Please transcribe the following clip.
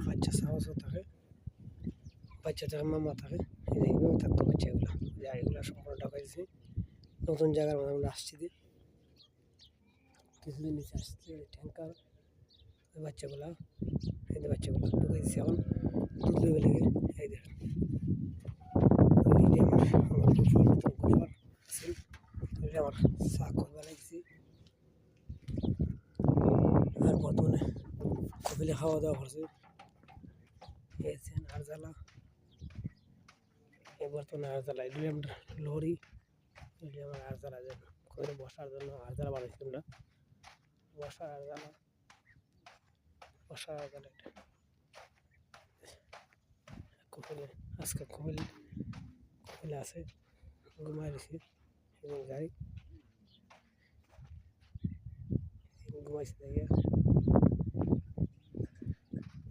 বাচ্চা সাহসও থাকে, বাচ্চা থাকে মামা থাকে, এইভাবে থাকতো বাচ্চাগুলো। এগুলো সম্পূর্ণ ঢাকাইছি নতুন জায়গার মধ্যে আমরা আসছি দিই কিছুদিন নিচে আসছে ট্যাঙ্কার বাচ্চাগুলা, এই যে বাচ্চাগুলো ঢুকে দিচ্ছে এখন দুধ লেবে লেগে। এই দেখেন আমার শাক বানাইছি আর বর্তমানে কপিলে খাওয়া দাওয়া করছে। আর জ্বালা এই বর্তমানে আর জ্বালা এগুলি আমরা লরি, এগুলি আমার আর জ্বালা যেন করে বসার জন্য আর জ্বালা বানাইছি আমরা। বসার আর জ্বালা, বসার আর জ্বালা এটা কপিলে আজকে কপিলে আছে ঘুমাই দিছি এবং গাড়ি ঘুমাইছে দেখে